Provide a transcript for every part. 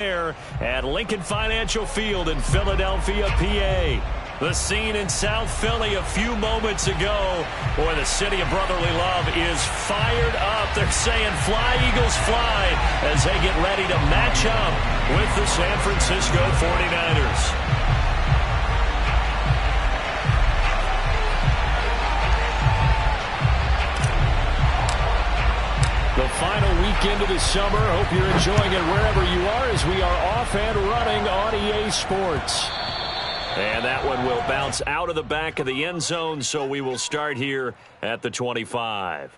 At Lincoln Financial Field in Philadelphia, PA. The scene in South Philly a few moments ago where the city of brotherly love is fired up. They're saying fly, Eagles, fly as they get ready to match up with the San Francisco 49ers. The final weekend of the summer. Hope you're enjoying it wherever you are as we are off and running on EA Sports. And that one will bounce out of the back of the end zone, so we will start here at the 25.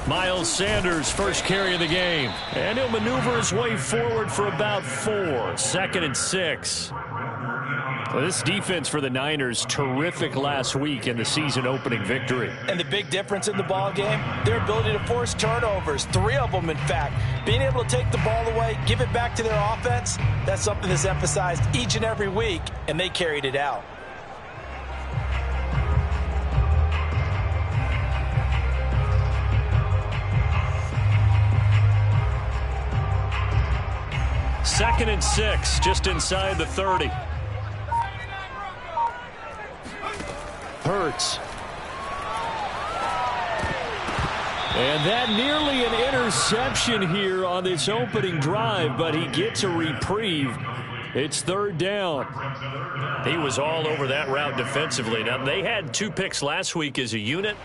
Miles Sanders, first carry of the game. And he'll maneuver his way forward for about 4. 2nd and 6. Well, this defense for the Niners, terrific last week in the season-opening victory. And the big difference in the ball game, their ability to force turnovers. 3 of them, in fact. Being able to take the ball away, give it back to their offense, that's something that's emphasized each and every week, and they carried it out. Second and 6, just inside the 30. Hurts. And that nearly an interception here on this opening drive, but he gets a reprieve. It's 3rd down. He was all over that route defensively. Now, they had 2 picks last week as a unit.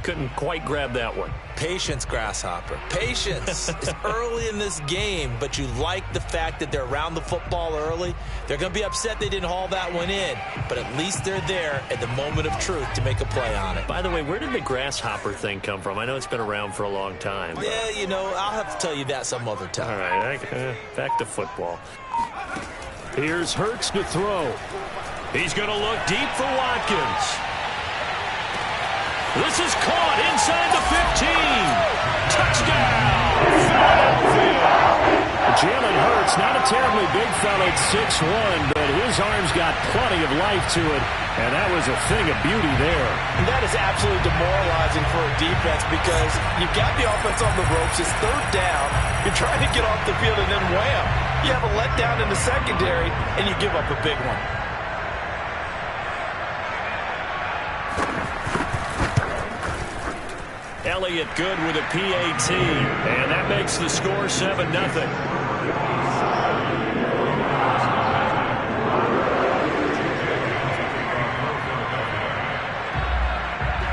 Couldn't quite grab that one. Patience, Grasshopper. Patience. It's early in this game, but you like the fact that they're around the football early. They're going to be upset they didn't haul that one in, but at least they're there at the moment of truth to make a play on it. By the way, where did the Grasshopper thing come from? I know it's been around for a long time. Yeah, you know, I'll have to tell you that some other time. All right, back to football. Here's Hurts to throw. He's going to look deep for Watkins. This is caught inside the 15. Touchdown, Philadelphia. Jalen Hurts, not a terribly big fella at 6'1", but his arms got plenty of life to it, and that was a thing of beauty there. And that is absolutely demoralizing for a defense because you've got the offense on the ropes. It's 3rd down. You're trying to get off the field, and then wham, you have a letdown in the secondary, and you give up a big one. Elliott good with a PAT, and that makes the score 7-0.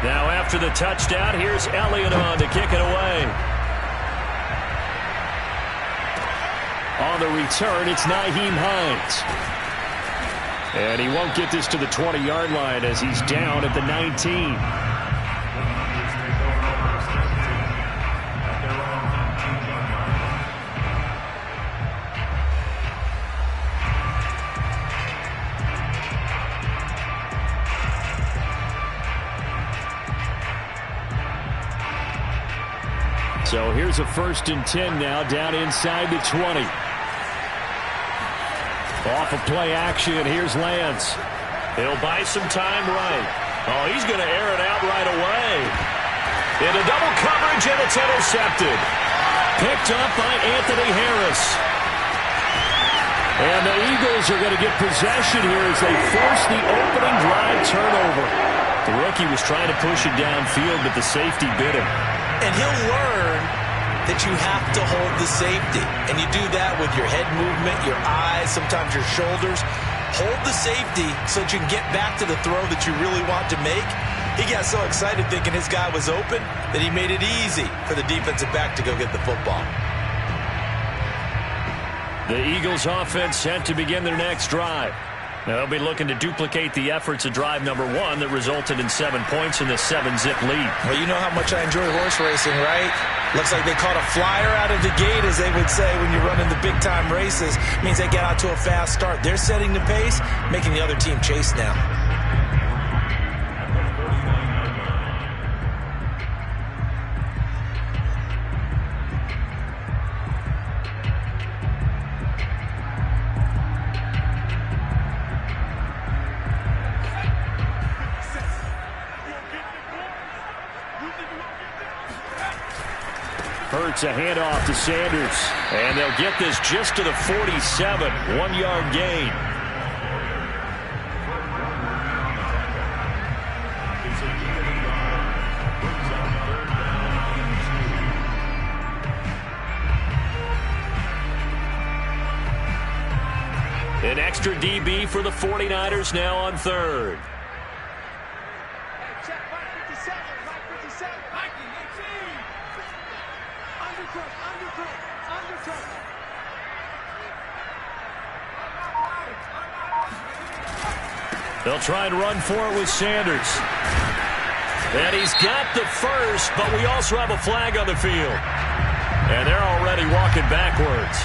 Now after the touchdown, here's Elliott on to kick it away. On the return, it's Nyheim Hines. And he won't get this to the 20-yard line as he's down at the 19. So here's a 1st and 10 now, down inside the 20. Off of play action, here's Lance. He'll buy some time right. Oh, he's going to air it out right away. Into double coverage, and it's intercepted. Picked up by Anthony Harris. And the Eagles are going to get possession here as they force the opening drive turnover. The rookie was trying to push it downfield, but the safety bit him. And he'll learn that you have to hold the safety. And you do that with your head movement, your eyes, sometimes your shoulders. Hold the safety so that you can get back to the throw that you really want to make. He got so excited thinking his guy was open that he made it easy for the defensive back to go get the football. The Eagles offense set to begin their next drive. They'll be looking to duplicate the efforts of drive number 1 that resulted in 7 points in the 7-zip lead. Well, you know how much I enjoy horse racing, right? Looks like they caught a flyer out of the gate, as they would say, when you're running the big-time races. It means they get out to a fast start. They're setting the pace, making the other team chase now. converts a handoff to Sanders. And they'll get this just to the 47. 1-yard gain. An extra DB for the 49ers now on third. They'll try and run for it with Sanders. And he's got the first, but we also have a flag on the field. And they're already walking backwards.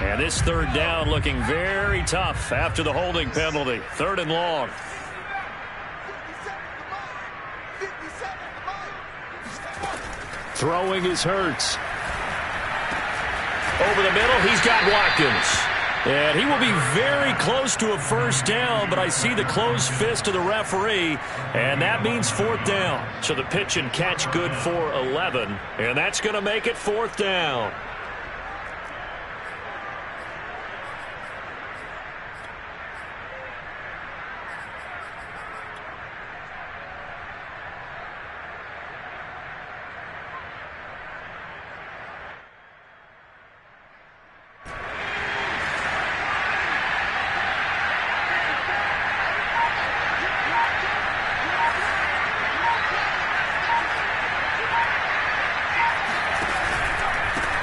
And this third down looking very tough after the holding penalty. 3rd and long. Throwing is Hurts. Over the middle, he's got Watkins. And he will be very close to a first down, but I see the closed fist of the referee, and that means 4th down. So the pitch and catch good for 11, and that's going to make it 4th down.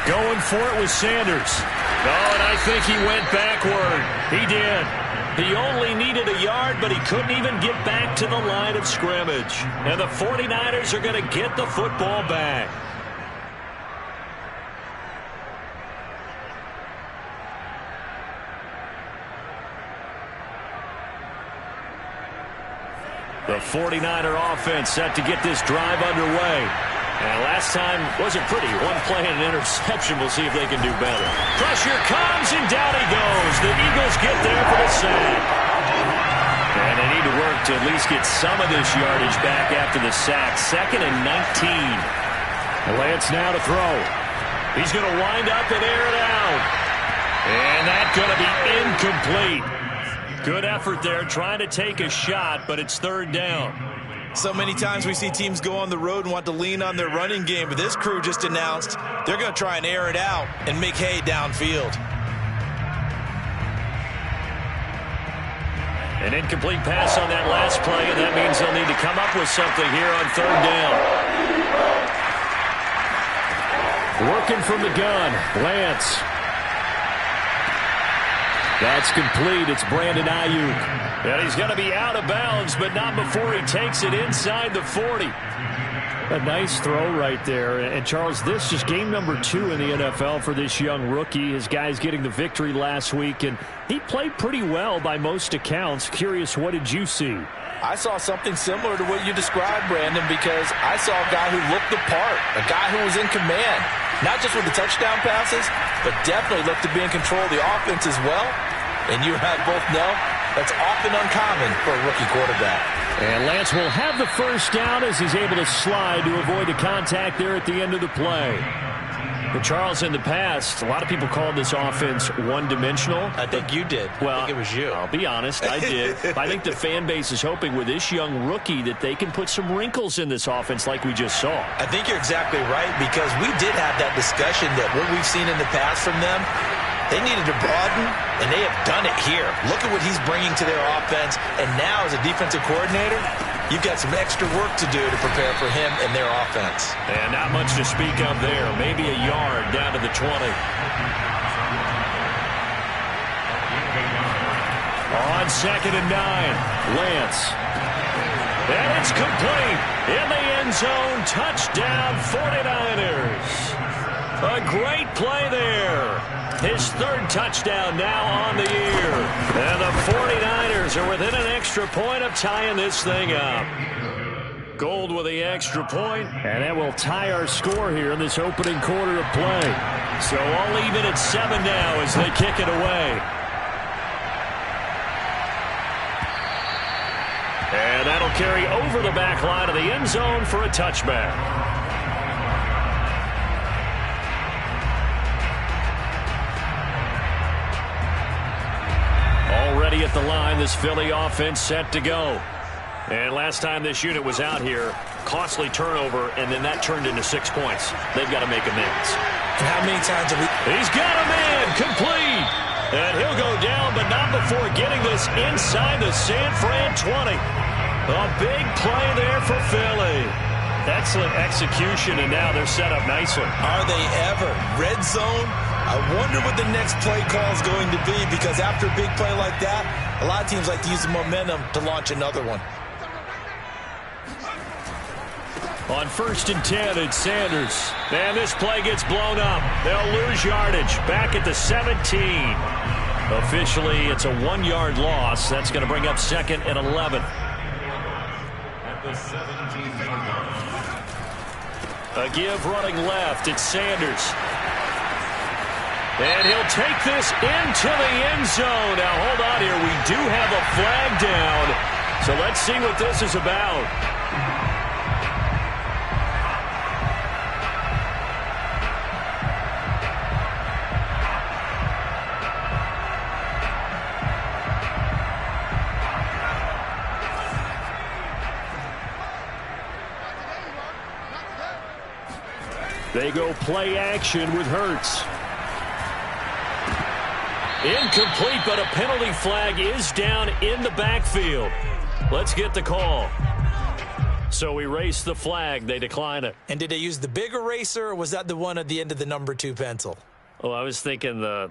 Going for it with Sanders. Oh, and I think he went backward. He did. He only needed a yard, but he couldn't even get back to the line of scrimmage. And the 49ers are going to get the football back. The 49er offense set to get this drive underway. And last time wasn't pretty. One play and an interception. We'll see if they can do better. Pressure comes, and down he goes. The Eagles get there for the sack. And they need to work to at least get some of this yardage back after the sack. 2nd and 19. Lance now to throw. He's going to wind up and air it out. And that's going to be incomplete. Good effort there, trying to take a shot, but it's 3rd down. So many times we see teams go on the road and want to lean on their running game, but this crew just announced they're going to try and air it out and make hay downfield. An incomplete pass on that last play, and that means they'll need to come up with something here on 3rd down. Working from the gun, Lance. That's complete. It's Brandon Ayuk. And he's going to be out of bounds, but not before he takes it inside the 40. A nice throw right there. And, Charles, this is game number 2 in the NFL for this young rookie. His guys getting the victory last week, and he played pretty well by most accounts. Curious, what did you see? I saw something similar to what you described, Brandon, because I saw a guy who looked the part, a guy who was in command, not just with the touchdown passes, but definitely looked to be in control of the offense as well. And you and I both know that's often uncommon for a rookie quarterback. And Lance will have the first down as he's able to slide to avoid the contact there at the end of the play. But Charles, in the past, a lot of people called this offense one-dimensional. I think you did. Well, I think it was you. I'll be honest, I did. I think the fan base is hoping with this young rookie that they can put some wrinkles in this offense like we just saw. I think you're exactly right, because we did have that discussion that what we've seen in the past from them, they needed to broaden, and they have done it here. Look at what he's bringing to their offense, and now as a defensive coordinator, you've got some extra work to do to prepare for him and their offense. And not much to speak of there. Maybe a yard down to the 20. On 2nd and 9, Lance. And it's complete. In the end zone, touchdown 49ers. A great play there. His 3rd touchdown now on the year. And the 49ers are within an extra point of tying this thing up. Gold with the extra point, and that will tie our score here in this opening quarter of play. So all even at 7 now as they kick it away. And that'll carry over the back line of the end zone for a touchback. Already at the line, this Philly offense set to go. And last time this unit was out here, costly turnover, and then that turned into 6 points. They've got to make amends. And how many times have we... He's got a man, complete. And he'll go down, but not before getting this inside the San Fran 20. A big play there for Philly. Excellent execution, and now they're set up nicely. Are they ever? Red zone? I wonder what the next play call is going to be, because after a big play like that, a lot of teams like to use the momentum to launch another one. On 1st and 10, it's Sanders. And this play gets blown up. They'll lose yardage. Back at the 17. Officially, it's a 1-yard loss. That's going to bring up 2nd and 11. At the 17-yard line. A give running left. It's Sanders. And he'll take this into the end zone. Now, hold on here. We do have a flag down. So let's see what this is about. They go play action with Hurts. Incomplete, but a penalty flag is down in the backfield. Let's get the call. So we erase the flag. They decline it. And did they use the big eraser, or was that the one at the end of the number 2 pencil? Oh, I was thinking the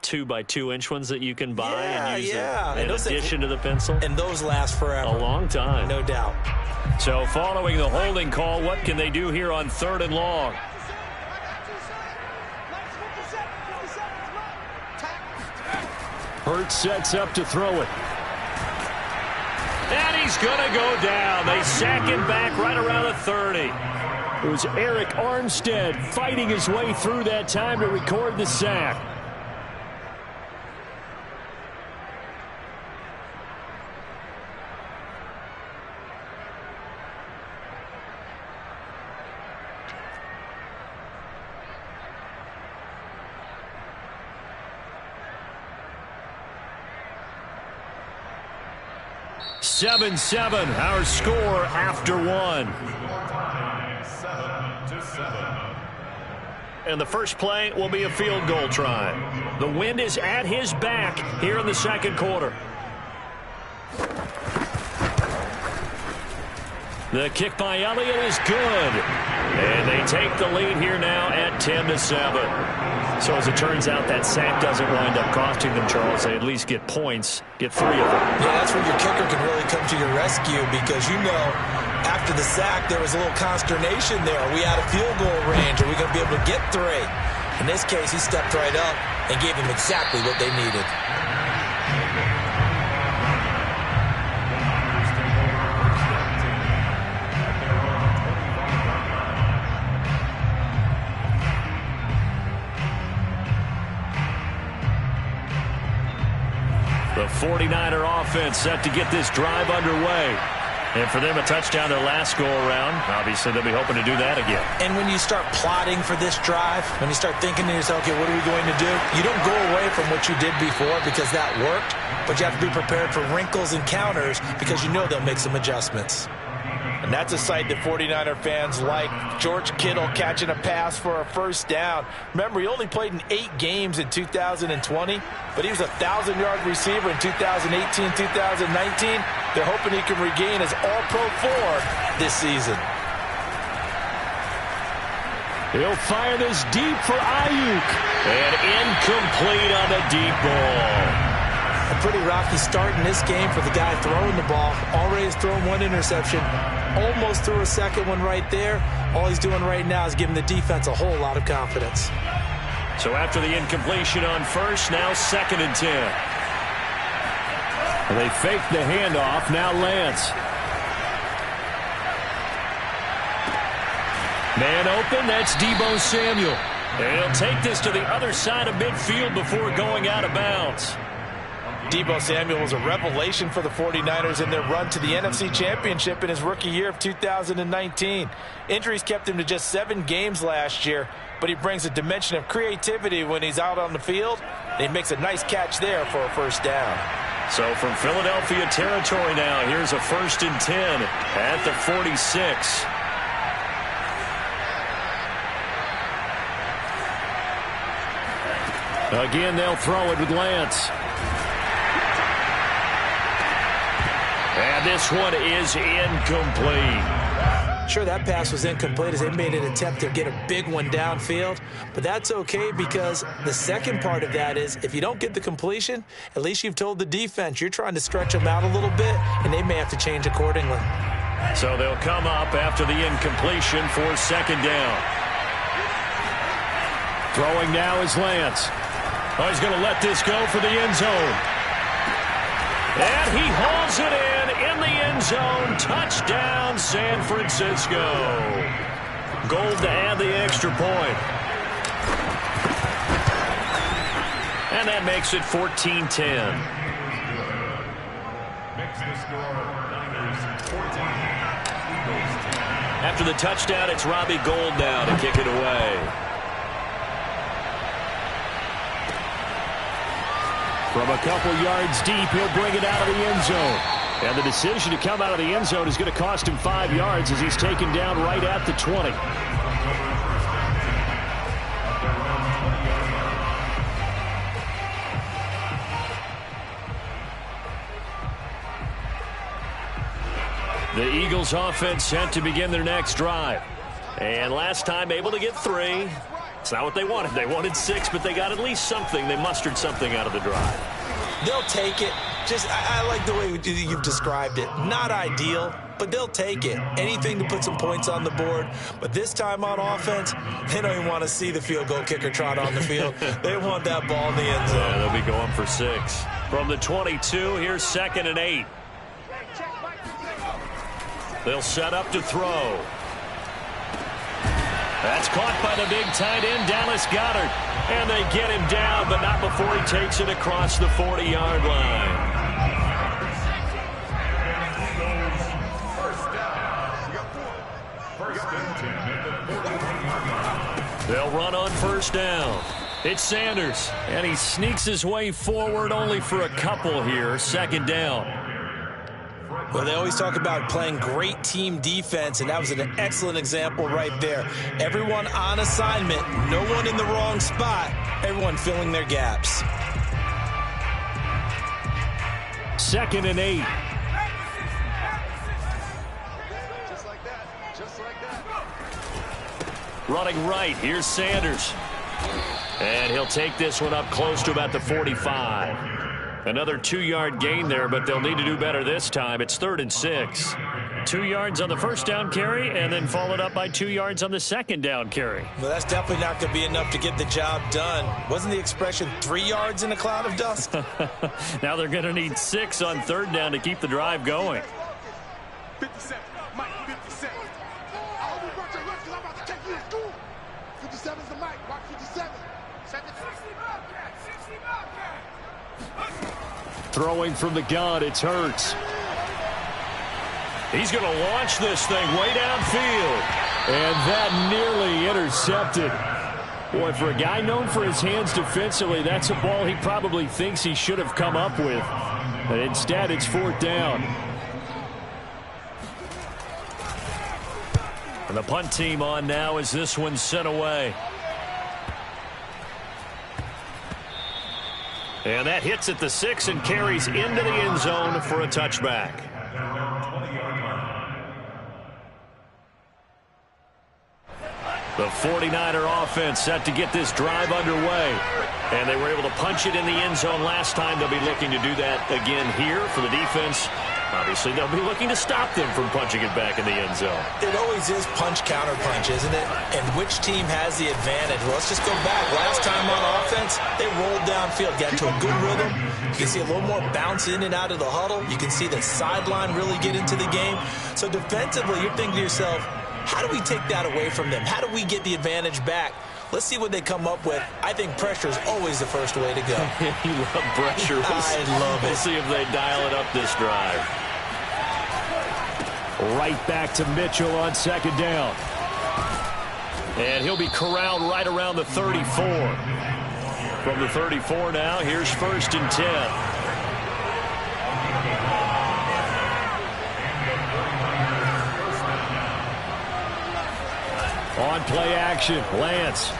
2x2-inch ones that you can buy and use in addition to the pencil. And those last forever. A long time. No doubt. So following the holding call, what can they do here on 3rd and long? Hurts sets up to throw it. And he's going to go down. They sack him back right around the 30. It was Eric Armstead fighting his way through that time to record the sack. Seven, our score after 1. 7-7. And the first play will be a field goal try. The wind is at his back here in the 2nd quarter. The kick by Elliott is good. And they take the lead here now at 10-7. So as it turns out, that sack doesn't wind up costing them, Charles. They at least get points, get 3 of them. Yeah, that's where your kicker can really come to your rescue, because after the sack, there was a little consternation there. Are we out of field goal range? Are we going to be able to get 3? In this case, he stepped right up and gave them exactly what they needed. The 49er offense set to get this drive underway. And for them, a touchdown their last go-around. Obviously, they'll be hoping to do that again. And when you start plotting for this drive, when you start thinking to yourself, okay, what are we going to do? You don't go away from what you did before because that worked, but you have to be prepared for wrinkles and counters because you know they'll make some adjustments. And that's a sight that 49er fans like. George Kittle catching a pass for a first down. Remember, he only played in 8 games in 2020, but he was a 1,000-yard receiver in 2018, 2019. They're hoping he can regain his all-pro form this season. He'll fire this deep for Ayuk. And incomplete on the deep ball. A pretty rocky start in this game for the guy throwing the ball. Already has thrown 1 interception. Almost threw a second one right there. All he's doing right now is giving the defense a whole lot of confidence. So after the incompletion on first, now 2nd and 10. They fake the handoff. Now Lance. Man open, that's Deebo Samuel. And he'll take this to the other side of midfield before going out of bounds. Deebo Samuel was a revelation for the 49ers in their run to the NFC Championship in his rookie year of 2019. Injuries kept him to just 7 games last year, but he brings a dimension of creativity when he's out on the field. And he makes a nice catch there for a first down. So from Philadelphia territory now, here's a 1st and 10 at the 46. Again, they'll throw it with Lance. And this one is incomplete. Sure, that pass was incomplete as they made an attempt to get a big one downfield, but that's okay because the second part of that is if you don't get the completion, at least you've told the defense you're trying to stretch them out a little bit, and they may have to change accordingly. So they'll come up after the incompletion for 2nd down. Throwing now is Lance. Oh, he's going to let this go for the end zone. And he hauls it in the end zone. Touchdown, San Francisco. Gold to add the extra point. And that makes it 14-10. After the touchdown, it's Robbie Gould now to kick it away. From a couple yards deep, he'll bring it out of the end zone. And the decision to come out of the end zone is going to cost him 5 yards as he's taken down right at the 20. The Eagles offense set to begin their next drive. And last time able to get 3. It's not what they wanted. They wanted 6, but they got at least something. They mustered something out of the drive. They'll take it. I like the way you've described it. Not ideal, but they'll take it. Anything to put some points on the board. But this time on offense, they don't even want to see the field goal kicker trot on the field. They want that ball in the end zone. Yeah, they'll be going for 6. From the 22, here's 2nd and 8. They'll set up to throw. That's caught by the big tight end, Dallas Goedert. And they get him down, but not before he takes it across the 40-yard line. They'll run on 1st down. It's Sanders, and he sneaks his way forward only for a couple here. 2nd down. Well, they always talk about playing great team defense, and that was an excellent example right there. Everyone on assignment, no one in the wrong spot, everyone filling their gaps. 2nd and 8. Running right, here's Sanders. And he'll take this one up close to about the 45. Another 2-yard gain there, but they'll need to do better this time. It's 3rd and 6. 2 yards on the 1st down carry, and then followed up by 2 yards on the 2nd down carry. Well, that's definitely not going to be enough to get the job done. Wasn't the expression 3 yards in a cloud of dust? Now they're going to need 6 on 3rd down to keep the drive going. 57, Mike, 57. I hope you brought your lunch because I'm about to take you to school. 57's the Mike, Mark 57. 60 Bobcat, 60 Bobcat. Throwing from the gun, it's Hurts. He's going to launch this thing way downfield. And that nearly intercepted. Boy, for a guy known for his hands defensively, that's a ball he probably thinks he should have come up with. But instead, it's 4th down. And the punt team on now as this one's sent away. And that hits at the 6 and carries into the end zone for a touchback. The 49er offense set to get this drive underway. And they were able to punch it in the end zone last time. They'll be looking to do that again here for the defense. Obviously, they'll be looking to stop them from punching it back in the end zone. It always is punch-counter-punch, isn't it? And which team has the advantage? Well, let's just go back. Last time on offense, they rolled downfield, got into a good rhythm. You can see a little more bounce in and out of the huddle. You can see the sideline really get into the game. So defensively, you're thinking to yourself, How do we take that away from them? How do we get the advantage back? Let's see what they come up with. I think pressure is always the first way to go. You love pressure. I love it. We'll see if they dial it up this drive. Right back to Mitchell on second down. And he'll be corralled right around the 34. From the 34 now, here's 1st and 10. On play action, Lance.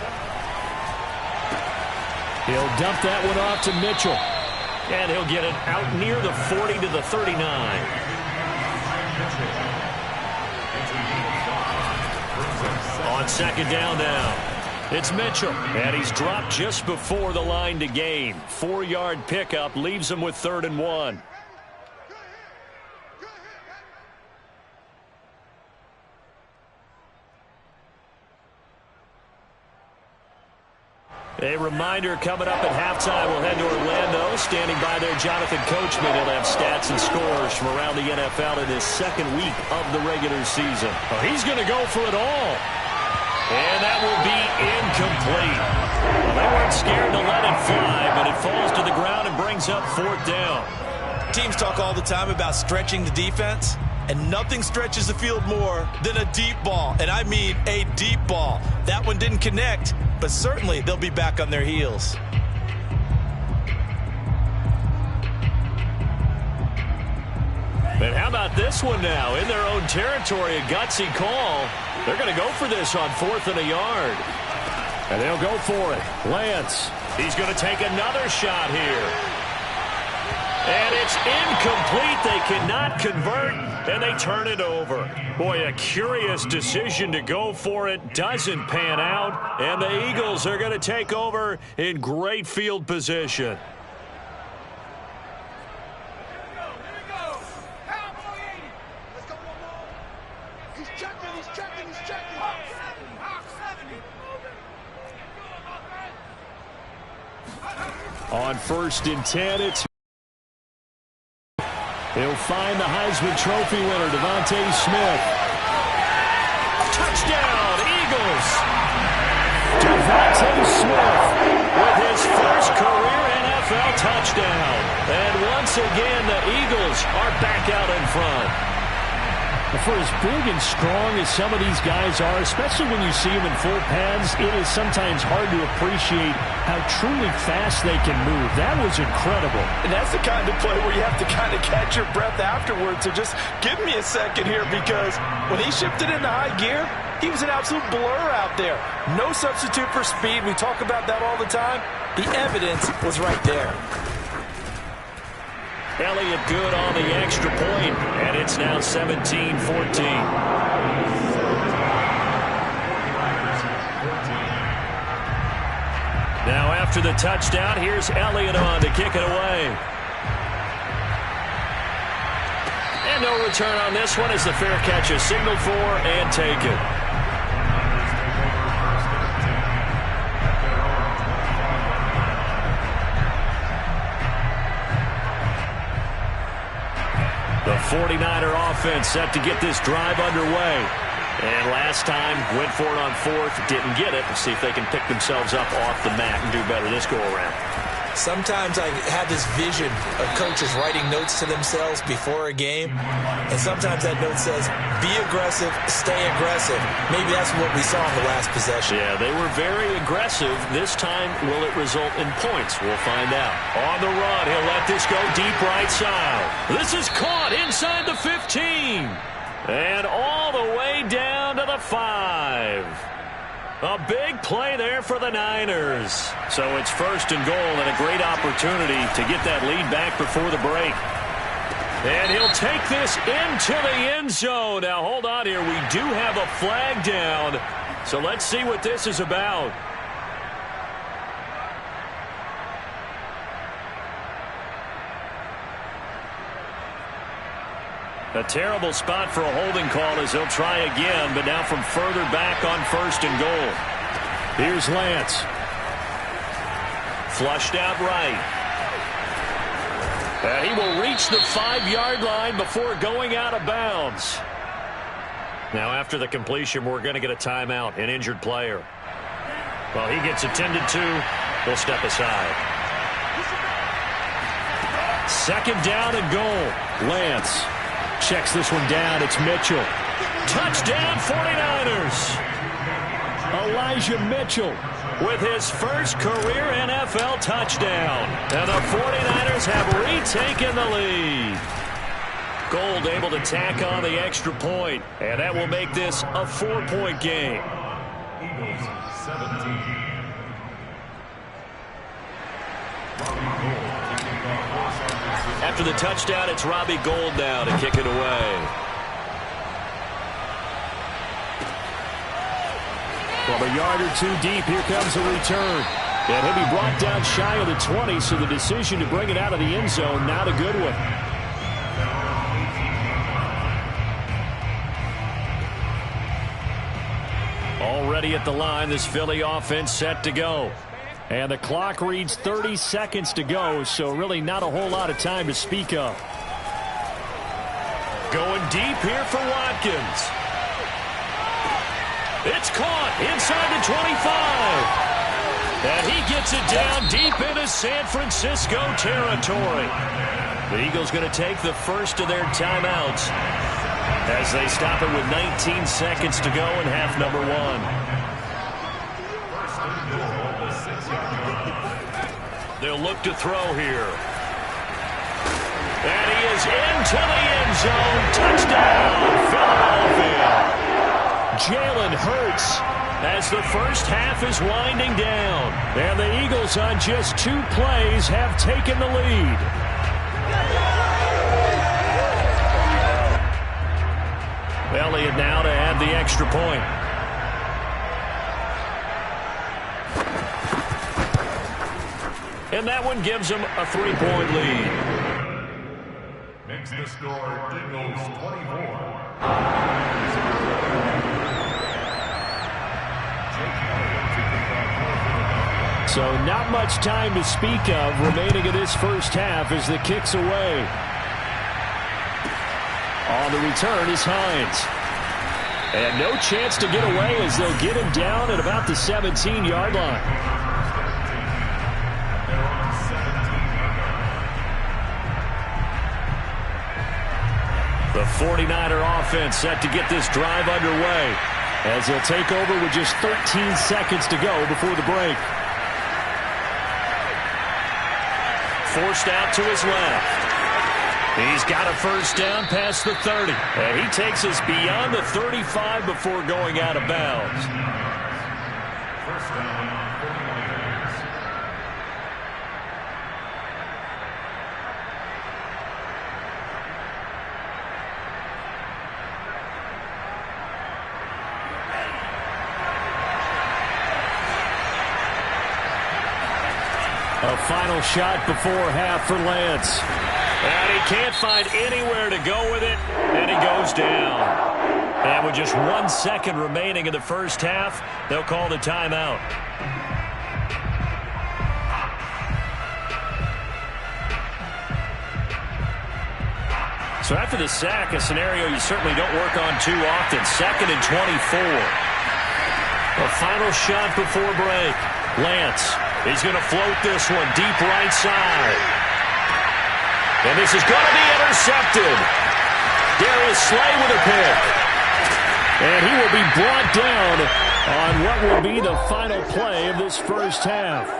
He'll dump that one off to Mitchell. And he'll get it out near the 40 to the 39. On second down now, it's Mitchell. And he's dropped just before the line to gain. 4-yard pickup leaves him with 3rd and 1. A reminder coming up at halftime. We'll head to Orlando. Standing by there, Jonathan Coachman. He'll have stats and scores from around the NFL in his 2nd week of the regular season. Oh, he's going to go for it all. And that will be incomplete. Well, they weren't scared to let it fly, but it falls to the ground and brings up 4th down. Teams talk all the time about stretching the defense, and nothing stretches the field more than a deep ball. And I mean a deep ball. That one didn't connect, but certainly they'll be back on their heels. And how about this one now? In their own territory, a gutsy call. They're going to go for this on 4th and a yard. And they'll go for it. Lance, he's going to take another shot here. And it's incomplete. They cannot convert, and they turn it over. Boy, a curious decision to go for it. Doesn't pan out, and the Eagles are going to take over in great field position. On 1st and 10, it's he'll find the Heisman Trophy winner, Devonta Smith. Touchdown, Eagles! Devonta Smith with his first career NFL touchdown. And once again, the Eagles are back out in front. For as big and strong as some of these guys are, especially when you see them in full pads, it is sometimes hard to appreciate how truly fast they can move. That was incredible. And that's the kind of play where you have to kind of catch your breath afterwards. So just give me a second here, because when he shifted into high gear, he was an absolute blur out there. No substitute for speed. We talk about that all the time. The evidence was right there. Elliott good on the extra point, and it's now 17-14. Now after the touchdown, here's Elliott on to kick it away. And no return on this one as the fair catch is signaled for and taken. The 49er offense set to get this drive underway. And last time, went for it on 4th, didn't get it. Let's see if they can pick themselves up off the mat and do better this go-around. Sometimes I have this vision of coaches writing notes to themselves before a game, and sometimes that note says, be aggressive, stay aggressive. Maybe that's what we saw in the last possession. Yeah, they were very aggressive. This time, will it result in points? We'll find out. On the run, he'll let this go deep right side. This is caught inside the 15. And all the way down to the 5. A big play there for the Niners. So it's 1st and goal and a great opportunity to get that lead back before the break. And he'll take this into the end zone. Now, hold on here. We do have a flag down. So let's see what this is about. A terrible spot for a holding call as he'll try again, but now from further back on 1st and goal. Here's Lance. Flushed out right. And he will reach the 5-yard line before going out of bounds. Now, after the completion, we're going to get a timeout, an injured player. Well, he gets attended to. We'll step aside. Second down and goal. Lance checks this one down. It's Mitchell. Touchdown, 49ers. Elijah Mitchell with his first career NFL touchdown. And the 49ers have retaken the lead. Gold able to tack on the extra point, and that will make this a 4-point game. Eagles 17. After the touchdown, it's Robbie Gould now to kick it away. From a yard or two deep, here comes a return. And he'll be brought down shy of the 20, so the decision to bring it out of the end zone, not a good one. Already at the line, this Philly offense set to go. And the clock reads 30 seconds to go, so really not a whole lot of time to speak of. Going deep here for Watkins. It's caught inside the 25. And he gets it down deep into San Francisco territory. The Eagles going to take the first of their timeouts as they stop it with 19 seconds to go in half number one. They'll look to throw here. And he is into the end zone. Touchdown, Philadelphia. Jalen Hurts as the first half is winding down. And the Eagles on just 2 plays have taken the lead. Elliott now to add the extra point. And that one gives them a 3-point lead. Makes the score Eagles 24. So not much time to speak of remaining in this first half as the kick's away. On the return is Hines. And no chance to get away as they'll get him down at about the 17-yard line. The 49er offense set to get this drive underway as they'll take over with just 13 seconds to go before the break. Forced out to his left. He's got a first down past the 30. And he takes us beyond the 35 before going out of bounds. First down, 49ers. A final shot before half for Lance. And he can't find anywhere to go with it, and he goes down. And with just 1 second remaining in the first half, they'll call the timeout. So after the sack, a scenario you certainly don't work on too often. 2nd and 24. A final shot before break. Lance. He's going to float this one deep right side. And this is going to be intercepted. Darius Slay with a pick. And he will be brought down on what will be the final play of this first half.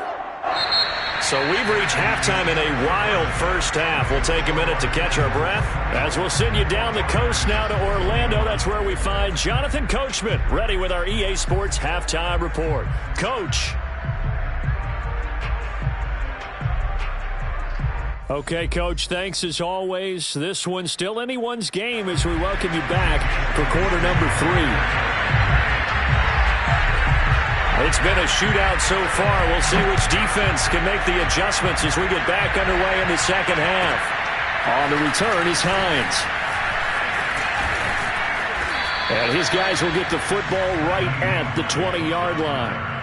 So we've reached halftime in a wild first half. We'll take a minute to catch our breath as we'll send you down the coast now to Orlando. That's where we find Jonathan Coachman ready with our EA Sports Halftime Report. Coach. Okay, Coach, thanks as always. This one's still anyone's game as we welcome you back for quarter number 3. It's been a shootout so far. We'll see which defense can make the adjustments as we get back underway in the second half. On the return is Hines. And his guys will get the football right at the 20-yard line.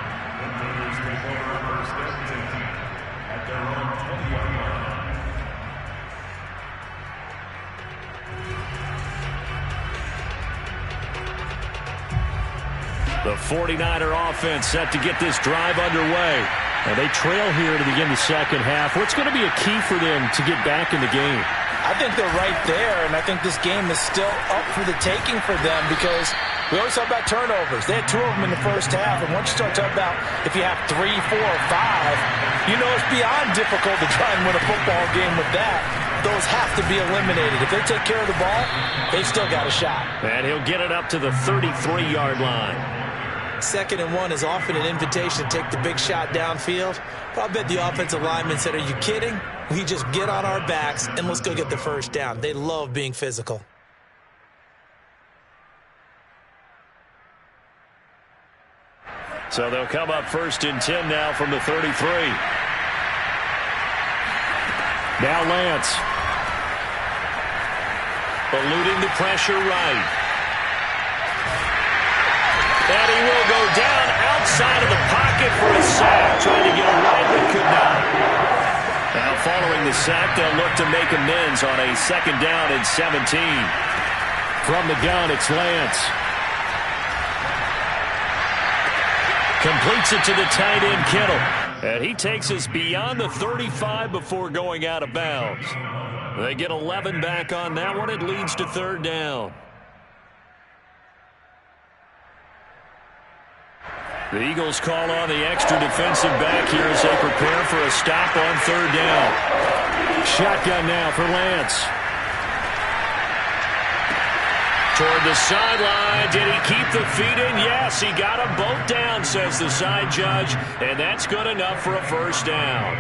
The 49er offense set to get this drive underway. And they trail here to begin the second half. What's going to be a key for them to get back in the game? I think they're right there, and I think this game is still up for the taking for them because we always talk about turnovers. They had 2 of them in the first half, and once you start talking about if you have 3, 4, or 5, you know it's beyond difficult to try and win a football game with that. Those have to be eliminated. If they take care of the ball, they've still got a shot. And he'll get it up to the 33-yard line. 2nd and 1 is often an invitation to take the big shot downfield. But I bet the offensive lineman said, are you kidding? We just get on our backs and let's go get the first down. They love being physical. So they'll come up 1st and 10 now from the 33. Now Lance. Eluding the pressure right. And he will go down outside of the pocket for a sack. Trying to get away, but could not. Now following the sack, they'll look to make amends on a 2nd down and 17. From the gun, it's Lance. Completes it to the tight end, Kittle. And he takes us beyond the 35 before going out of bounds. They get 11 back on that one. It leads to 3rd down. The Eagles call on the extra defensive back here as they prepare for a stop on 3rd down. Shotgun now for Lance. Toward the sideline. Did he keep the feet in? Yes, he got them both down, says the side judge. And that's good enough for a 1st down.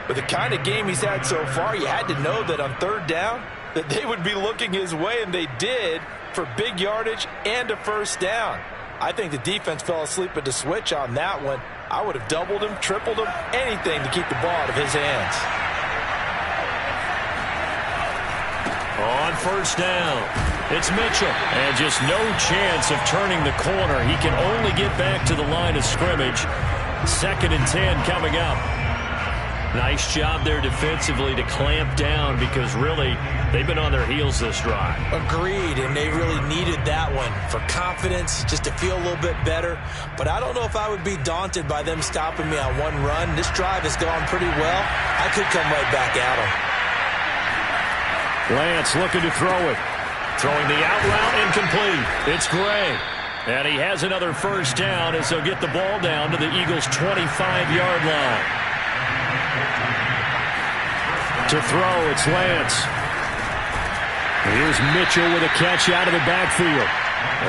With the kind of game he's had so far, you had to know that on 3rd down that they would be looking his way, and they did, for big yardage and a 1st down. I think the defense fell asleep at the switch on that one. I would have doubled him, tripled him, anything to keep the ball out of his hands. On 1st down, it's Mitchell. And just no chance of turning the corner. He can only get back to the line of scrimmage. 2nd and 10 coming up. Nice job there defensively to clamp down because really they've been on their heels this drive. Agreed, and they really needed that one for confidence, just to feel a little bit better. But I don't know if I would be daunted by them stopping me on one run. This drive has gone pretty well. I could come right back at them. Lance looking to throw it. Throwing the out route incomplete. It's Gray. And he has another 1st down as they'll get the ball down to the Eagles' 25-yard line. To throw, it's Lance. Here's Mitchell with a catch out of the backfield.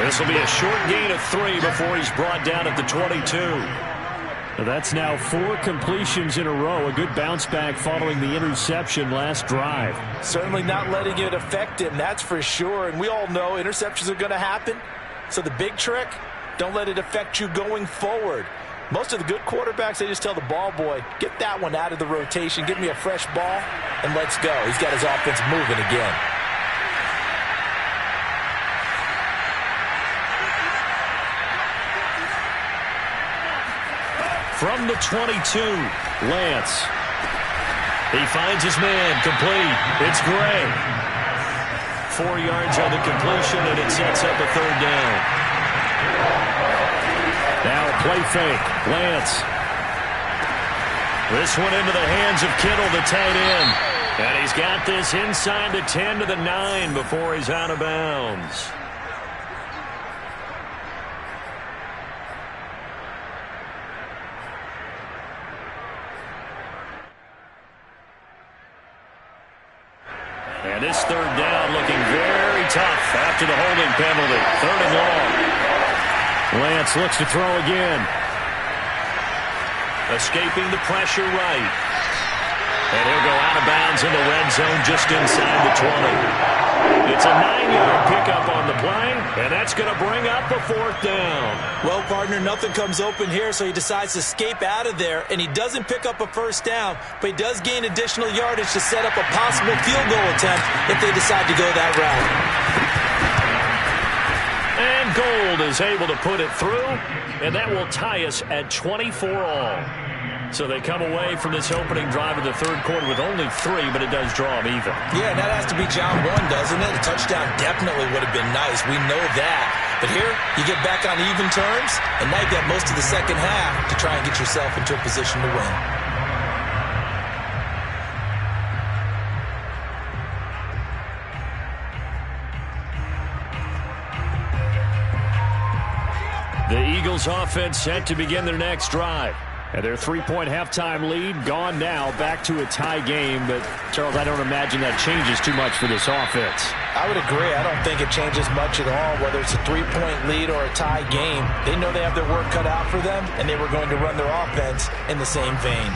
This will be a short gain of 3 before he's brought down at the 22. That's now 4 completions in a row. A good bounce back following the interception last drive. Certainly not letting it affect him, that's for sure. And we all know interceptions are going to happen. So the big trick, don't let it affect you going forward. Most of the good quarterbacks, they just tell the ball boy, get that one out of the rotation, give me a fresh ball, and let's go. He's got his offense moving again. From the 22, Lance. He finds his man, complete. It's Gray. 4 yards on the completion, and it sets up a 3rd down. Now a play fake. Lance. This one into the hands of Kittle, the tight end. And he's got this inside the 10 to the 9 before he's out of bounds. And this 3rd down looking very tough after the holding penalty. 3rd and long. Lance looks to throw again. Escaping the pressure right. And he'll go out of bounds in the red zone just inside the 20. It's a 9-yard pickup on the play, and that's going to bring up a 4th down. Well, partner, nothing comes open here, so he decides to escape out of there, and he doesn't pick up a 1st down, but he does gain additional yardage to set up a possible field goal attempt if they decide to go that route. And Gold is able to put it through, and that will tie us at 24 all. So they come away from this opening drive of the third quarter with only 3, but it does draw them even. Yeah, and that has to be John 1, doesn't it? A touchdown definitely would have been nice. We know that. But here, you get back on even terms, and now you've got most of the second half to try and get yourself into a position to win. The Eagles offense set to begin their next drive. And their 3-point halftime lead gone now, back to a tie game. But, Charles, I don't imagine that changes too much for this offense. I would agree. I don't think it changes much at all, whether it's a 3-point lead or a tie game. They know they have their work cut out for them, and they were going to run their offense in the same vein.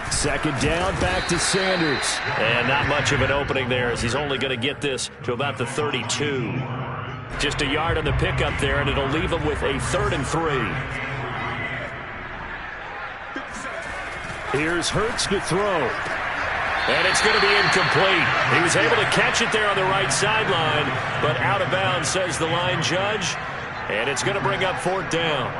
Second down, back to Sanders. And not much of an opening there, as he's only going to get this to about the 32. Just a yard on the pickup there, and it'll leave him with a 3rd and 3. Here's Hurts to throw. And it's going to be incomplete. He was able to catch it there on the right sideline, but out of bounds, says the line judge. And it's going to bring up 4th down.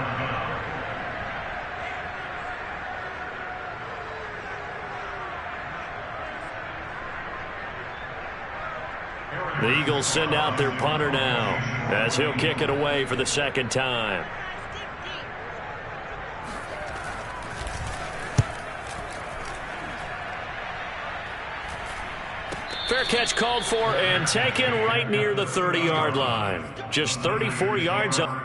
The Eagles send out their punter now, as he'll kick it away for the second time. Fair catch called for and taken right near the 30-yard line. Just 34 yards up.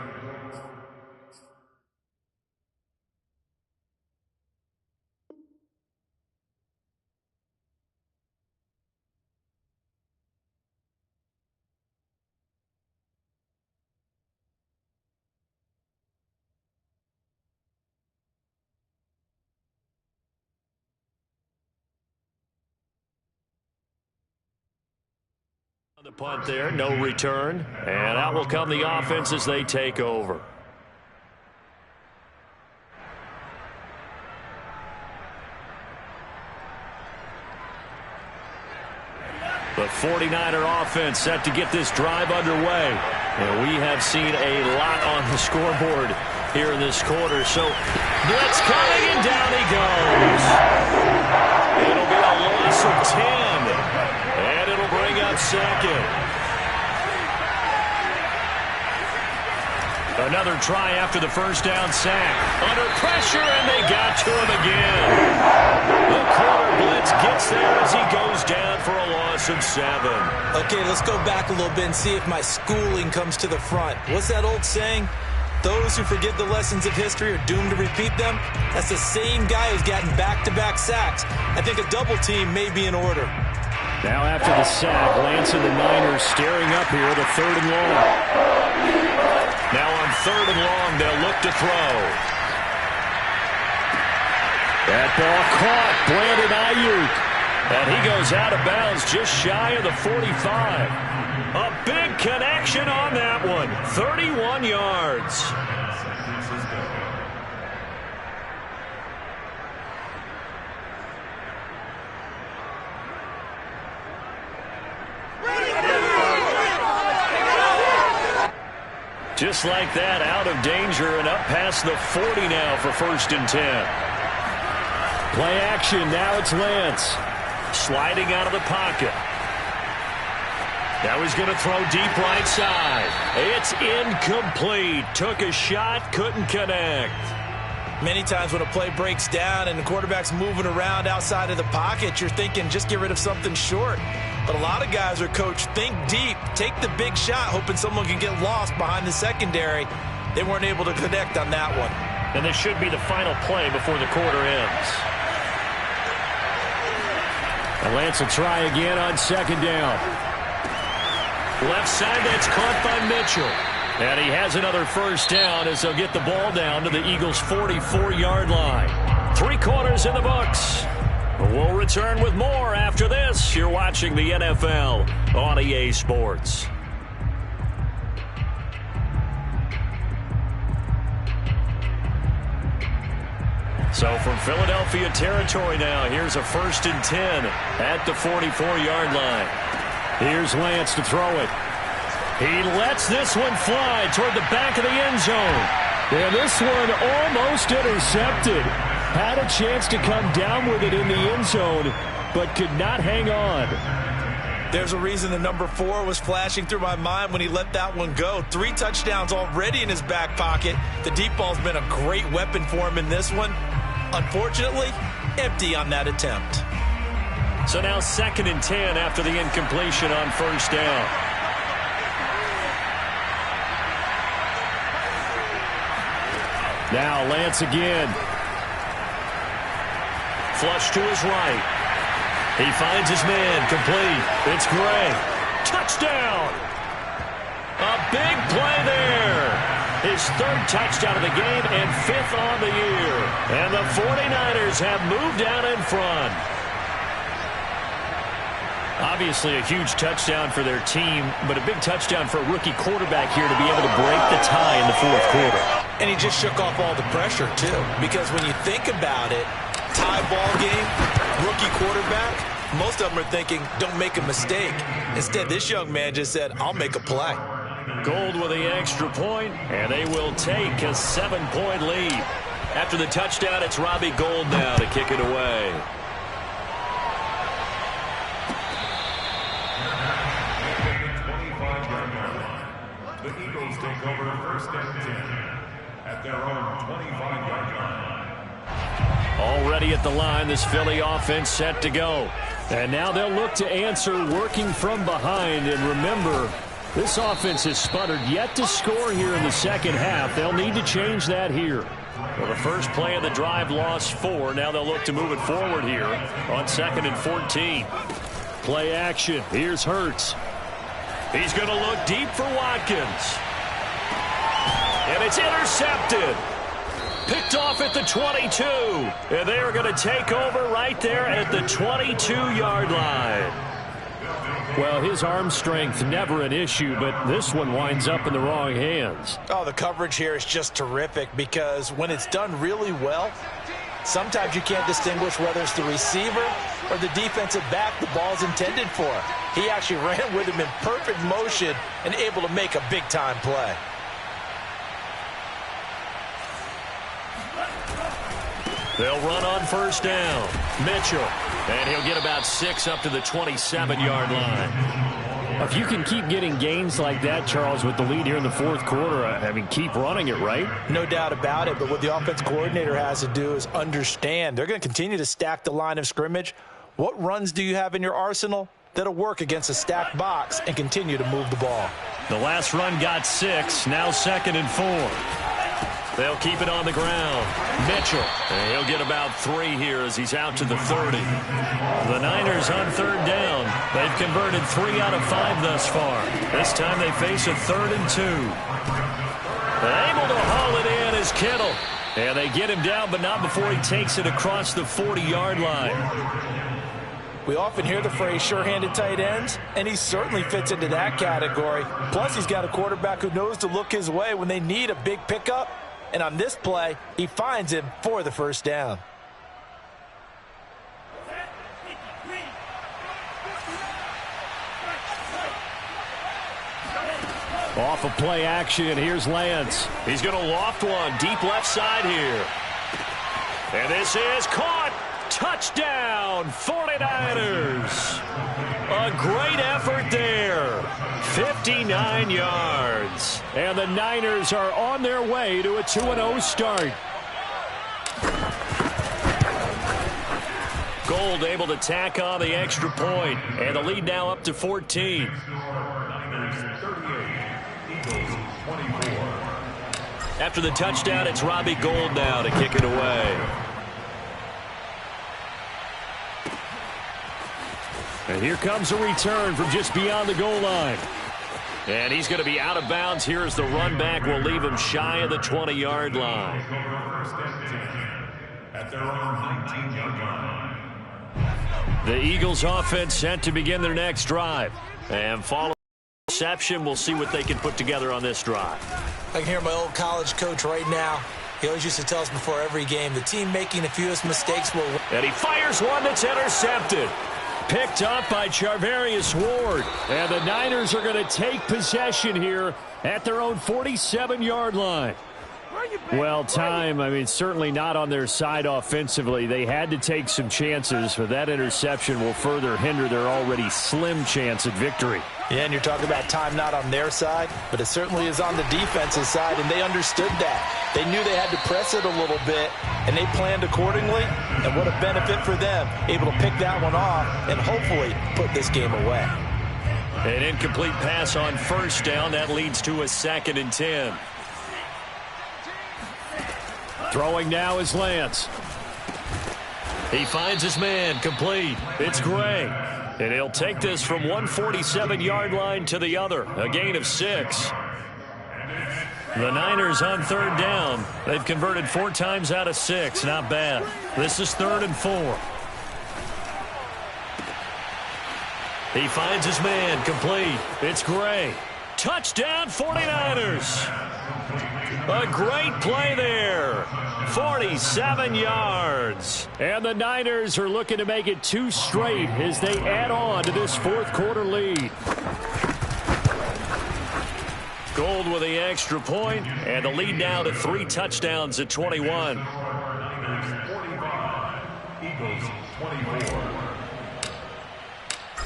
The punt there, no return, and out will come the offense as they take over. The 49er offense set to get this drive underway, and we have seen a lot on the scoreboard here in this quarter. So blitz coming, and down he goes. It'll be a loss of 10. And it'll bring up second. Another try after the first down sack. Under pressure, and they got to him again. The corner blitz gets there as he goes down for a loss of 7. Okay, let's go back a little bit and see if my schooling comes to the front. What's that old saying? Those who forget the lessons of history are doomed to repeat them. That's the same guy who's gotten back-to-back sacks. I think a double team may be in order. Now after the sack, Lance and the Niners staring up here at a 3rd and long. Now on 3rd and long, they'll look to throw. That ball caught. Brandon Ayuk. And he goes out of bounds just shy of the 45. A big connection on that one. 31 yards. Just like that, out of danger and up past the 40 now for 1st and 10. Play action, now it's Lance. Sliding out of the pocket. Now he's going to throw deep right side. It's incomplete. Took a shot, couldn't connect. Many times when a play breaks down and the quarterback's moving around outside of the pocket, you're thinking just get rid of something short. But a lot of guys are coached, think deep, take the big shot, hoping someone can get lost behind the secondary. They weren't able to connect on that one. And this should be the final play before the quarter ends. And Lance will try again on 2nd down. Left side, that's caught by Mitchell. And he has another 1st down as they'll get the ball down to the Eagles' 44-yard line. 3 quarters in the books. We'll return with more after this. You're watching the NFL on EA Sports. So from Philadelphia territory now, here's a 1st and 10 at the 44-yard line. Here's Lance to throw it. He lets this one fly toward the back of the end zone. And this one almost intercepted. Had a chance to come down with it in the end zone, but could not hang on. There's a reason the number 4 was flashing through my mind when he let that one go. 3 touchdowns already in his back pocket. The deep ball's been a great weapon for him in this one. Unfortunately, empty on that attempt. So now 2nd and 10 after the incompletion on 1st down. Now Lance again. Flush to his right. He finds his man, complete. It's Gray. Touchdown! A big play there. His 3rd touchdown of the game and 5th on the year. And the 49ers have moved out in front. Obviously a huge touchdown for their team, but a big touchdown for a rookie quarterback here to be able to break the tie in the 4th quarter. And he just shook off all the pressure, too. Because when you think about it, tie ball game, rookie quarterback, most of them are thinking, don't make a mistake. Instead, this young man just said, I'll make a play. Gold with the extra point, and they will take a 7-point lead. After the touchdown, it's Robbie Gould now to kick it away. The Eagles take over 1st and 10 at their own 25-yard line. Already at the line, this Philly offense set to go. And now they'll look to answer working from behind. And remember, this offense has sputtered yet to score here in the 2nd half. They'll need to change that here. Well, the first play of the drive lost 4. Now they'll look to move it forward here on 2nd and 14. Play action. Here's Hurts. He's going to look deep for Watkins. And it's intercepted. Picked off at the 22. And they are going to take over right there at the 22-yard line. Well, his arm strength never an issue, but this one winds up in the wrong hands. Oh, the coverage here is just terrific because when it's done really well, sometimes you can't distinguish whether it's the receiver or the defensive back the ball's intended for. He actually ran with him in perfect motion and able to make a big-time play. They'll run on 1st down. Mitchell. And he'll get about 6 up to the 27-yard line. If you can keep getting gains like that, Charles, with the lead here in the 4th quarter, I mean, keep running it, right? No doubt about it, but what the offense coordinator has to do is understand. They're going to continue to stack the line of scrimmage. What runs do you have in your arsenal that'll work against a stacked box and continue to move the ball? The last run got 6, now 2nd and 4. They'll keep it on the ground. Mitchell, and he'll get about 3 here as he's out to the 30. The Niners on 3rd down. They've converted 3 out of 5 thus far. This time they face a 3rd and 2. Able to haul it in is Kittle. And they get him down, but not before he takes it across the 40-yard line. We often hear the phrase sure-handed tight ends, and he certainly fits into that category. Plus, he's got a quarterback who knows to look his way when they need a big pickup. And on this play, he finds him for the 1st down. Off of play action, here's Lance. He's going to loft one deep left side here. And this is caught. Touchdown, 49ers. A great effort there. 59 yards. And the Niners are on their way to a 2-0 start. Gould able to tack on the extra point. And the lead now up to 14. Niners 38, Eagles 24. After the touchdown, it's Robbie Gould now to kick it away. And here comes a return from just beyond the goal line. And he's going to be out of bounds here as the run back will leave him shy of the 20-yard line. At their own 19-yard line. The Eagles offense set to begin their next drive. And following reception, we'll see what they can put together on this drive. I can hear my old college coach right now. He always used to tell us before every game, the team making the fewest mistakes will win. And he fires one that's intercepted. Picked up by Charvarius Ward. And the Niners are going to take possession here at their own 47-yard line. Well, certainly not on their side offensively. They had to take some chances, but that interception will further hinder their already slim chance at victory. Yeah, and you're talking about time not on their side, but it certainly is on the defensive side, and they understood that. They knew they had to press it a little bit, and they planned accordingly, and what a benefit for them, able to pick that one off and hopefully put this game away. An incomplete pass on first down. That leads to a 2nd and 10. Throwing now is Lance. He finds his man, complete. It's Gray. And he'll take this from one 47-yard line to the other. A gain of 6. The Niners on 3rd down. They've converted 4 times out of 6. Not bad. This is 3rd and 4. He finds his man, complete. It's Gray. Touchdown 49ers. A great play there. 47 yards. And the Niners are looking to make it 2 straight as they add on to this 4th quarter lead. Gold with the extra point, and the lead now to 3 touchdowns at 21. Eagles 24.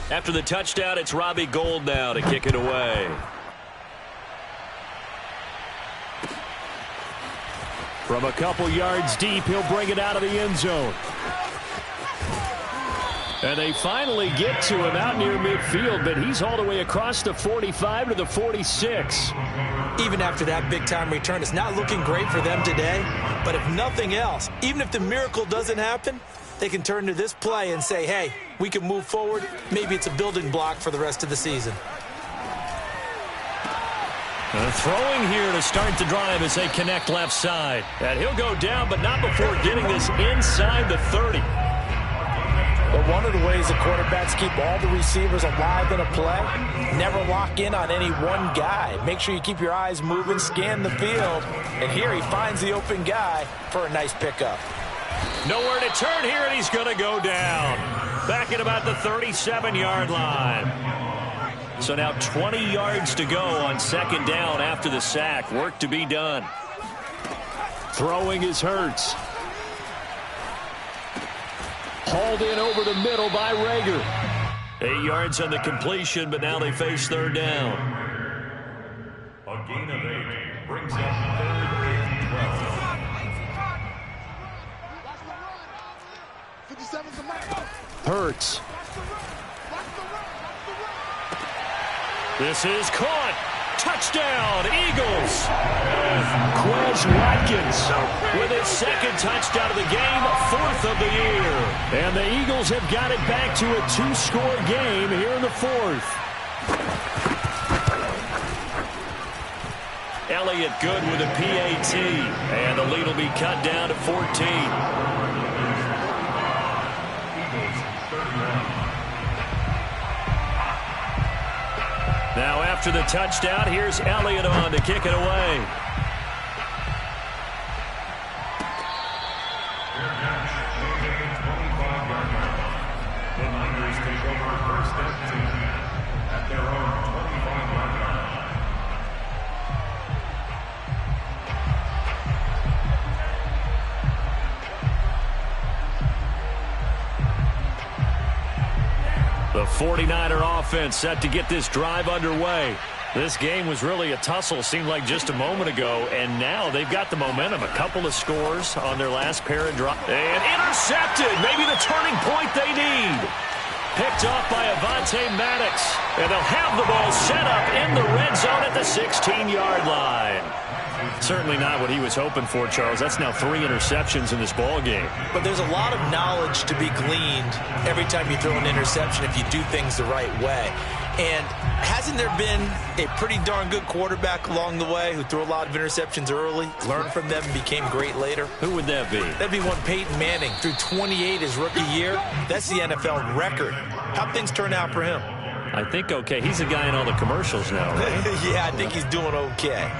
After the touchdown, it's Robbie Gould now to kick it away. From a couple yards deep, he'll bring it out of the end zone. And they finally get to him out near midfield, but he's all the way across the 45 to the 46. Even after that big-time return, it's not looking great for them today. But if nothing else, even if the miracle doesn't happen, they can turn to this play and say, hey, we can move forward. Maybe it's a building block for the rest of the season. Throwing here to start the drive as they connect left side. And he'll go down, but not before getting this inside the 30. But one of the ways the quarterbacks keep all the receivers alive in a play, never lock in on any one guy. Make sure you keep your eyes moving, scan the field. And here he finds the open guy for a nice pickup. Nowhere to turn here, and he's going to go down. Back at about the 37-yard line. So now 20 yards to go on 2nd down after the sack. Work to be done. Throwing is Hurts. Hauled in over the middle by Rager. 8 yards on the completion, but now they face 3rd down. A gain of 8 brings up 3rd and 12. Hurts. This is caught. Touchdown, Eagles. Quez Watkins with his 2nd touchdown of the game, 4th of the year. And the Eagles have got it back to a 2-score game here in the 4th. Elliott good with a PAT. And the lead will be cut down to 14. Now after the touchdown, here's Elliott on to kick it away. The Niners take over 1st and 10 at their own 25-yard line. The 49er offense set to get this drive underway. This game was really a tussle, seemed like just a moment ago, and now they've got the momentum. A couple of scores on their last pair of drives. And intercepted, maybe the turning point they need. Picked off by Devonta Maddox, and they'll have the ball set up in the red zone at the 16-yard line. Certainly not what he was hoping for, Charles. That's now 3 interceptions in this ball game. But there's a lot of knowledge to be gleaned every time you throw an interception if you do things the right way. And hasn't there been a pretty darn good quarterback along the way who threw a lot of interceptions early, learned from them, and became great later? Who would that be? That'd be one Peyton Manning. Threw 28 his rookie year. That's the NFL record. How'd things turn out for him? I think okay. He's a guy in all the commercials now, right? Yeah, I think he's doing okay.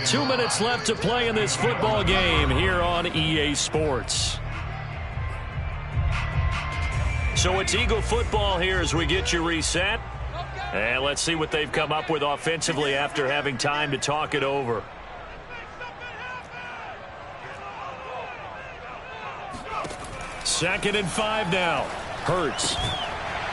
2 minutes left to play in this football game here on EA Sports. So it's Eagle football here as we get you reset. And let's see what they've come up with offensively after having time to talk it over. Second and 5 now. Hurts.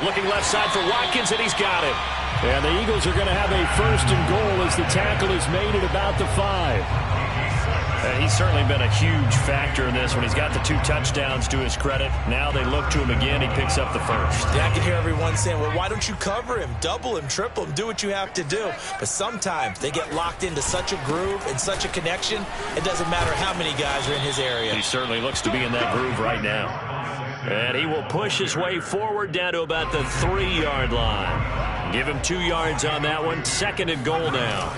Looking left side for Watkins, and he's got it. And the Eagles are going to have a first and goal as the tackle is made at about the 5. He's certainly been a huge factor in this one. He's got the 2 touchdowns to his credit. Now they look to him again. He picks up the first. Yeah, I can hear everyone saying, well, why don't you cover him? Double him, triple him, do what you have to do. But sometimes they get locked into such a groove and such a connection, it doesn't matter how many guys are in his area. He certainly looks to be in that groove right now. And he will push his way forward down to about the 3-yard line. Give him 2 yards on that one. Second and goal now.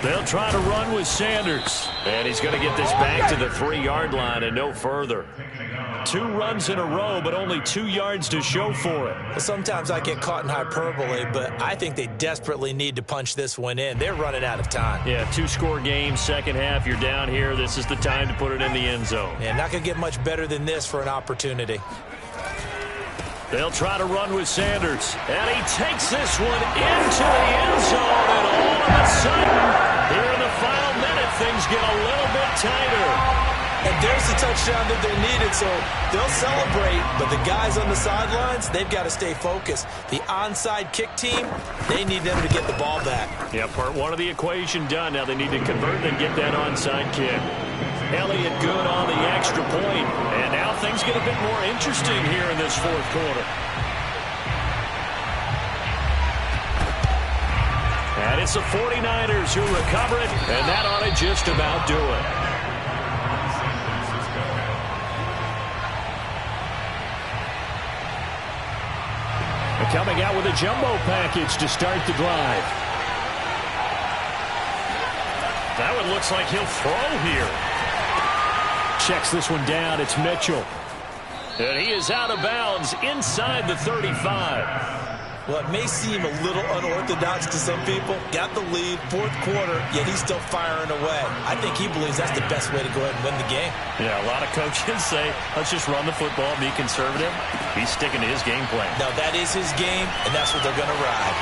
They'll try to run with Sanders. And he's going to get this back to the 3-yard line and no further. 2 runs in a row, but only 2 yards to show for it. Well, sometimes I get caught in hyperbole, but I think they desperately need to punch this one in. They're running out of time. Yeah, 2-score game, second half, you're down here. This is the time to put it in the end zone. Yeah, not going to get much better than this for an opportunity. They'll try to run with Sanders. And he takes this one into the end zone. And all of a sudden, here in the final minute, things get a little bit tighter. And there's the touchdown that they needed, so they'll celebrate. But the guys on the sidelines, they've got to stay focused. The onside kick team, they need them to get the ball back. Yeah, part 1 of the equation done. Now they need to convert and get that onside kick. Elliott good on the extra point. And now things get a bit more interesting here in this fourth quarter. And it's the 49ers who recover it, and that ought to just about do it. They're coming out with a jumbo package to start the drive. That one looks like he'll throw here. Checks this one down. It's Mitchell. And he is out of bounds inside the 35. Well, it may seem a little unorthodox to some people. Got the lead, fourth quarter, yet he's still firing away. I think he believes that's the best way to go ahead and win the game. Yeah, a lot of coaches say, let's just run the football, be conservative. He's sticking to his game plan. No, that is his game, and that's what they're going to ride.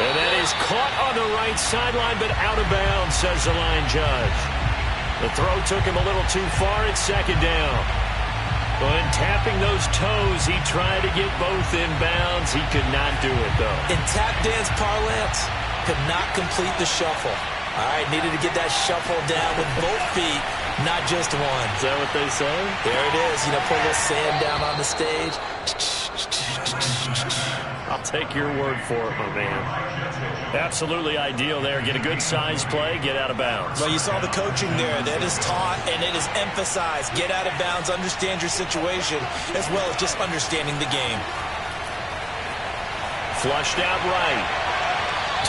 And that is caught on the right sideline, but out of bounds, says the line judge. The throw took him a little too far. It's second down. But tapping those toes, he tried to get both in bounds. He could not do it, though. In tap dance parlance, could not complete the shuffle. All right, needed to get that shuffle down with both feet, not just one. Is that what they say? There it is. You know, put a little sand down on the stage. I'll take your word for it, my man. Absolutely ideal there. Get a good size play, get out of bounds. Well, you saw the coaching there. That is taught and it is emphasized. Get out of bounds, understand your situation, as well as just understanding the game. Flushed out right.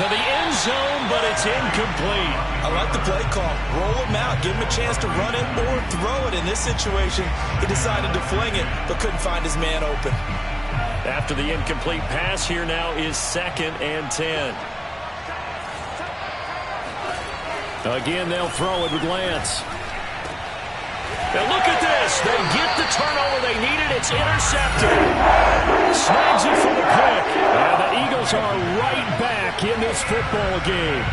To the end zone, but it's incomplete. I like the play call. Roll him out. Give him a chance to run it or throw it. In this situation, he decided to fling it, but couldn't find his man open. After the incomplete pass, here now is 2nd and 10. Again, they'll throw it with Lance. Now look at this. They get the turnover they needed. It's intercepted. Snags it for the pick. And the Eagles are right back in this football game.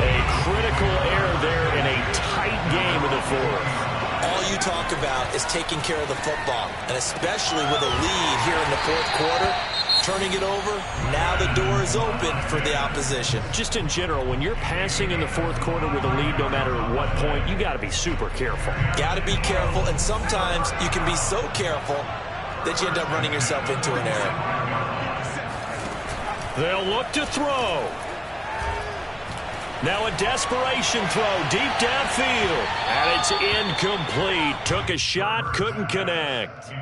A critical error there in a tight game in the fourth. All you talk about is taking care of the football, and especially with a lead here in the fourth quarter, turning it over, now the door is open for the opposition. Just in general, when you're passing in the fourth quarter with a lead, no matter at what point, you got to be super careful. Got to be careful, and sometimes you can be so careful that you end up running yourself into an error. They'll look to throw. Now a desperation throw deep downfield. And it's incomplete. Took a shot, couldn't connect.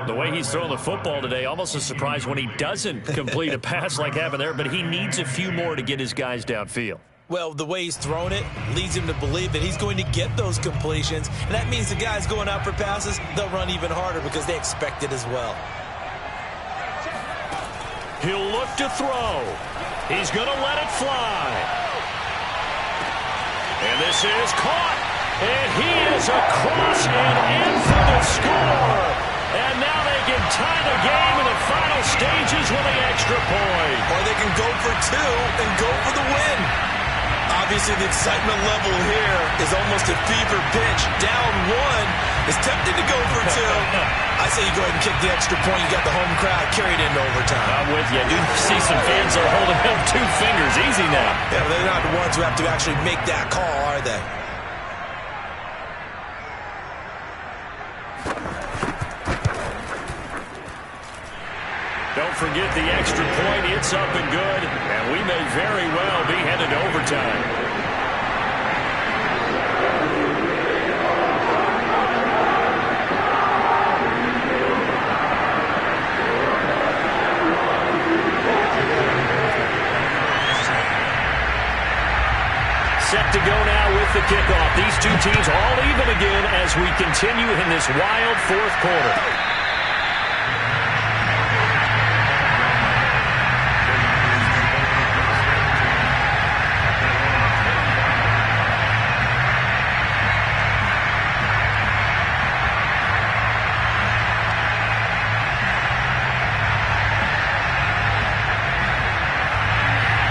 The way he's throwing the football today, almost a surprise when he doesn't complete a pass like happened there, but he needs a few more to get his guys downfield. Well, the way he's thrown it leads him to believe that he's going to get those completions, and that means the guys going out for passes, they'll run even harder because they expect it as well. He'll look to throw. He's going to let it fly. And this is caught. And he is across and in for the score. And now they can tie the game in the final stages with the extra point. Or they can go for two and go for the win. Obviously, the excitement level here is almost a fever pitch. Down one is tempted to go for two. I say you go ahead and kick the extra point. You got the home crowd carried into overtime. I'm with you. You see some fans are holding up 2 fingers. Easy now. Yeah, but they're not the ones who have to actually make that call, are they? Don't forget the extra point. It's up and good. And we may very well be headed to overtime. Set to go now with the kickoff. These two teams all even again as we continue in this wild fourth quarter.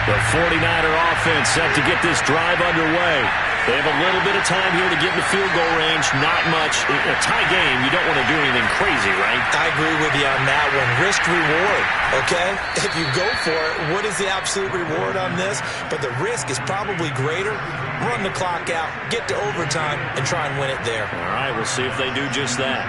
The 49er offense set to get this drive underway. They have a little bit of time here to get in the field goal range. Not much. In a tie game, you don't want to do anything crazy, right? I agree with you on that one. Risk-reward, okay? If you go for it, what is the absolute reward on this? But the risk is probably greater. Run the clock out, get to overtime, and try and win it there. All right, we'll see if they do just that.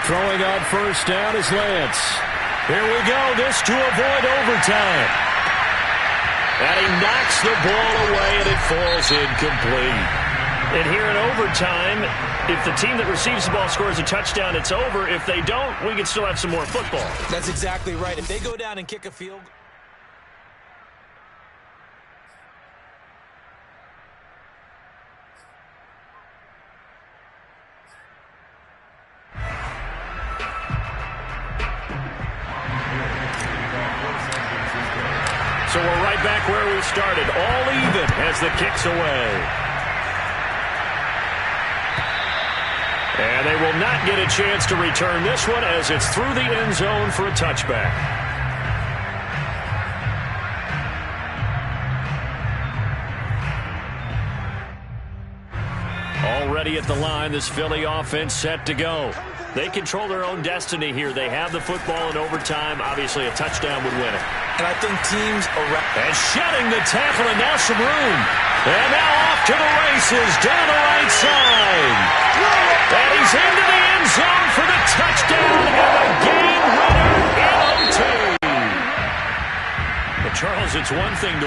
Throwing on first down is Lance. Here we go. This to avoid overtime. And he knocks the ball away, and it falls incomplete. And here in overtime, if the team that receives the ball scores a touchdown, it's over. If they don't, we can still have some more football. That's exactly right. If they go down and kick a field goal. So we're right back where we started, all even as the kick's away. And they will not get a chance to return this one as it's through the end zone for a touchback. Already at the line, this Philly offense set to go. They control their own destiny here. They have the football in overtime. Obviously, a touchdown would win it. And I think teams around... And shedding the tackle, and now some room. And now off to the races down the right side. And he's into the end zone for the touchdown and the game winner in OT. But Charles, it's one thing to win.